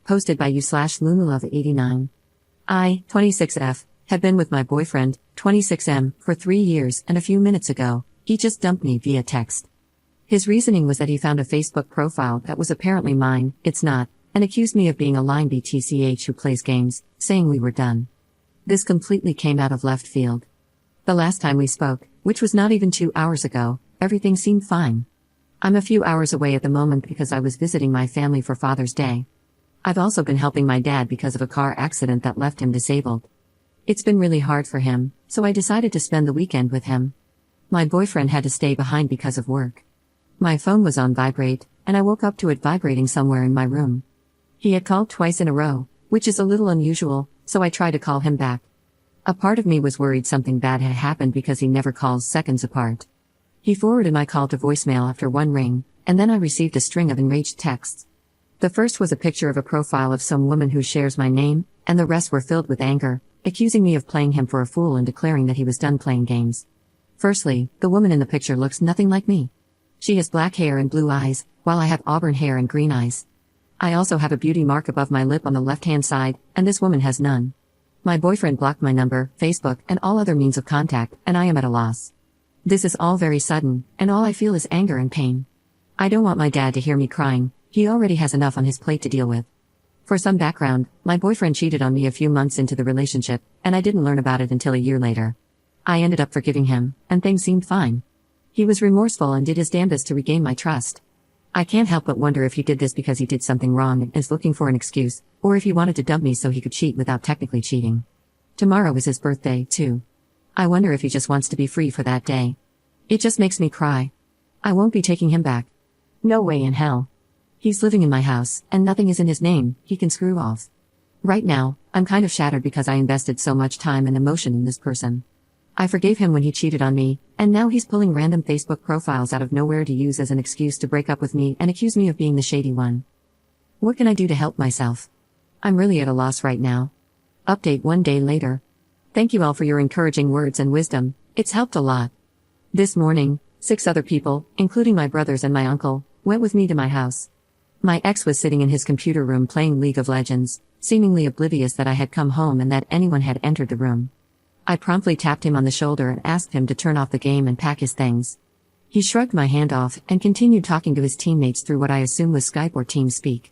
posted by you/Lunalove89. I, 26F, have been with my boyfriend, 26M, for 3 years, and a few minutes ago, he just dumped me via text. His reasoning was that he found a Facebook profile that was apparently mine, it's not, and accused me of being a line BTCH who plays games, saying we were done. This completely came out of left field. The last time we spoke, which was not even 2 hours ago, everything seemed fine. I'm a few hours away at the moment because I was visiting my family for Father's Day. I've also been helping my dad because of a car accident that left him disabled. It's been really hard for him, so I decided to spend the weekend with him. My boyfriend had to stay behind because of work. My phone was on vibrate, and I woke up to it vibrating somewhere in my room. He had called twice in a row, which is a little unusual, so I tried to call him back. A part of me was worried something bad had happened because he never calls seconds apart. He forwarded my call to voicemail after one ring, and then I received a string of enraged texts. The first was a picture of a profile of some woman who shares my name, and the rest were filled with anger, accusing me of playing him for a fool and declaring that he was done playing games. Firstly, the woman in the picture looks nothing like me. She has black hair and blue eyes, while I have auburn hair and green eyes. I also have a beauty mark above my lip on the left-hand side, and this woman has none. My boyfriend blocked my number, Facebook, and all other means of contact, and I am at a loss. This is all very sudden, and all I feel is anger and pain. I don't want my dad to hear me crying, he already has enough on his plate to deal with. For some background, my boyfriend cheated on me a few months into the relationship, and I didn't learn about it until a year later. I ended up forgiving him, and things seemed fine. He was remorseful and did his damnedest to regain my trust. I can't help but wonder if he did this because he did something wrong and is looking for an excuse, or if he wanted to dump me so he could cheat without technically cheating. Tomorrow is his birthday, too. I wonder if he just wants to be free for that day. It just makes me cry. I won't be taking him back. No way in hell. He's living in my house, and nothing is in his name, he can screw off. Right now, I'm kind of shattered because I invested so much time and emotion in this person. I forgave him when he cheated on me, and now he's pulling random Facebook profiles out of nowhere to use as an excuse to break up with me and accuse me of being the shady one. What can I do to help myself? I'm really at a loss right now. Update 1 day later. Thank you all for your encouraging words and wisdom, it's helped a lot. This morning, 6 other people, including my brothers and my uncle, went with me to my house. My ex was sitting in his computer room playing League of Legends, seemingly oblivious that I had come home and that anyone had entered the room. I promptly tapped him on the shoulder and asked him to turn off the game and pack his things. He shrugged my hand off and continued talking to his teammates through what I assume was Skype or TeamSpeak.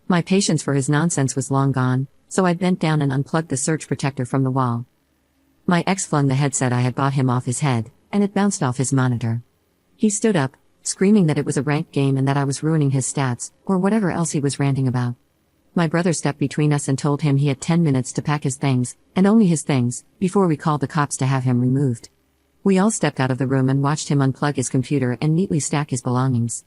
My patience for his nonsense was long gone, so I bent down and unplugged the surge protector from the wall. My ex flung the headset I had bought him off his head, and it bounced off his monitor. He stood up, screaming that it was a ranked game and that I was ruining his stats, or whatever else he was ranting about. My brother stepped between us and told him he had 10 minutes to pack his things, and only his things, before we called the cops to have him removed. We all stepped out of the room and watched him unplug his computer and neatly stack his belongings.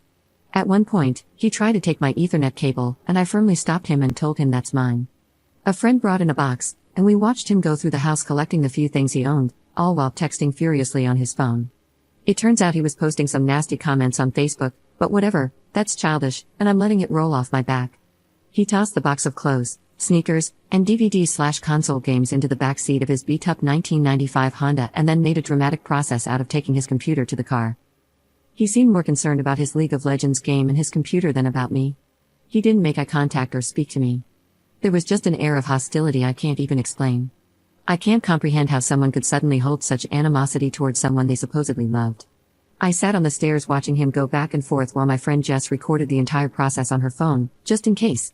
At one point, he tried to take my Ethernet cable, and I firmly stopped him and told him that's mine. A friend brought in a box, and we watched him go through the house collecting the few things he owned, all while texting furiously on his phone. It turns out he was posting some nasty comments on Facebook, but whatever, that's childish, and I'm letting it roll off my back. He tossed the box of clothes, sneakers, and DVD/console games into the back seat of his beat-up 1995 Honda and then made a dramatic process out of taking his computer to the car. He seemed more concerned about his League of Legends game and his computer than about me. He didn't make eye contact or speak to me. There was just an air of hostility I can't even explain. I can't comprehend how someone could suddenly hold such animosity towards someone they supposedly loved. I sat on the stairs watching him go back and forth while my friend Jess recorded the entire process on her phone, just in case.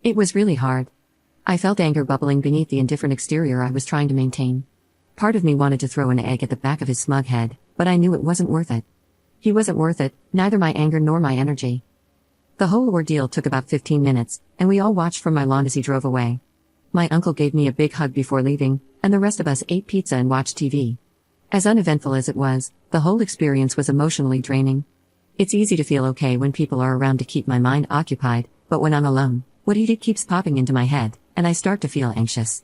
It was really hard. I felt anger bubbling beneath the indifferent exterior I was trying to maintain. Part of me wanted to throw an egg at the back of his smug head, but I knew it wasn't worth it. He wasn't worth it, neither my anger nor my energy. The whole ordeal took about 15 minutes, and we all watched from my lawn as he drove away. My uncle gave me a big hug before leaving, and the rest of us ate pizza and watched TV. As uneventful as it was, the whole experience was emotionally draining. It's easy to feel okay when people are around to keep my mind occupied, but when I'm alone, what he did keeps popping into my head, and I start to feel anxious.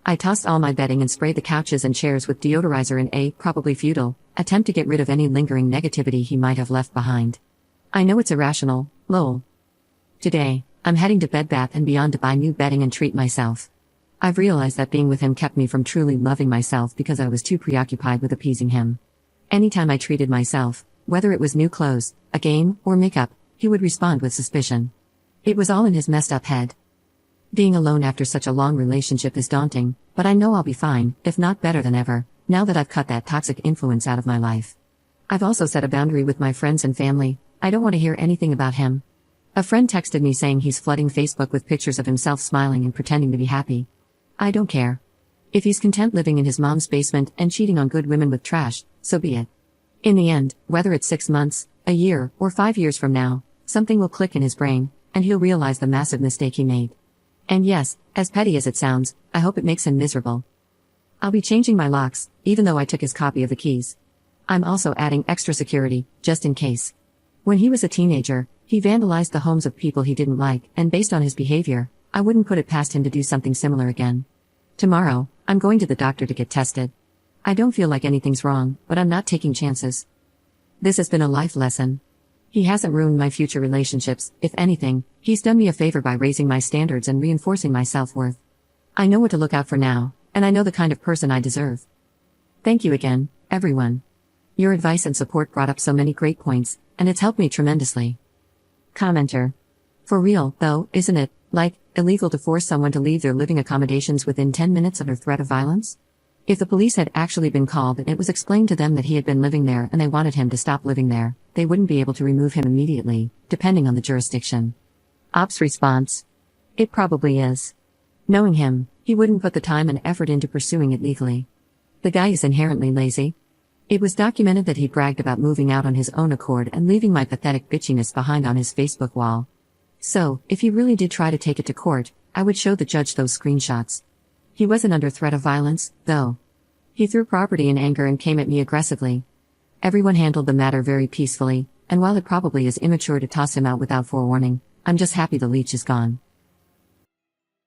I tossed all my bedding and sprayed the couches and chairs with deodorizer in a, probably futile, attempt to get rid of any lingering negativity he might have left behind. I know it's irrational, lol. Today, I'm heading to Bed Bath & Beyond to buy new bedding and treat myself. I've realized that being with him kept me from truly loving myself because I was too preoccupied with appeasing him. Anytime I treated myself, whether it was new clothes, a game, or makeup, he would respond with suspicion. It was all in his messed up head. Being alone after such a long relationship is daunting, but I know I'll be fine, if not better than ever, now that I've cut that toxic influence out of my life. I've also set a boundary with my friends and family. I don't want to hear anything about him. A friend texted me saying he's flooding Facebook with pictures of himself smiling and pretending to be happy. I don't care. If he's content living in his mom's basement and cheating on good women with trash, so be it. In the end, whether it's 6 months, a year, or 5 years from now, something will click in his brain, and he'll realize the massive mistake he made. And yes, as petty as it sounds, I hope it makes him miserable. I'll be changing my locks, even though I took his copy of the keys. I'm also adding extra security, just in case. When he was a teenager, he vandalized the homes of people he didn't like, and based on his behavior, I wouldn't put it past him to do something similar again. Tomorrow, I'm going to the doctor to get tested. I don't feel like anything's wrong, but I'm not taking chances. This has been a life lesson. He hasn't ruined my future relationships. If anything, he's done me a favor by raising my standards and reinforcing my self-worth. I know what to look out for now, and I know the kind of person I deserve. Thank you again, everyone. Your advice and support brought up so many great points, and it's helped me tremendously. Commenter. For real, though, isn't it, like, illegal to force someone to leave their living accommodations within 10 minutes under threat of violence? If the police had actually been called and it was explained to them that he had been living there and they wanted him to stop living there, they wouldn't be able to remove him immediately, depending on the jurisdiction. Ops response. It probably is. Knowing him, he wouldn't put the time and effort into pursuing it legally. The guy is inherently lazy. It was documented that he bragged about moving out on his own accord and leaving my pathetic bitchiness behind on his Facebook wall. So, if he really did try to take it to court, I would show the judge those screenshots. He wasn't under threat of violence, though. He threw property in anger and came at me aggressively. Everyone handled the matter very peacefully, and while it probably is immature to toss him out without forewarning, I'm just happy the leech is gone.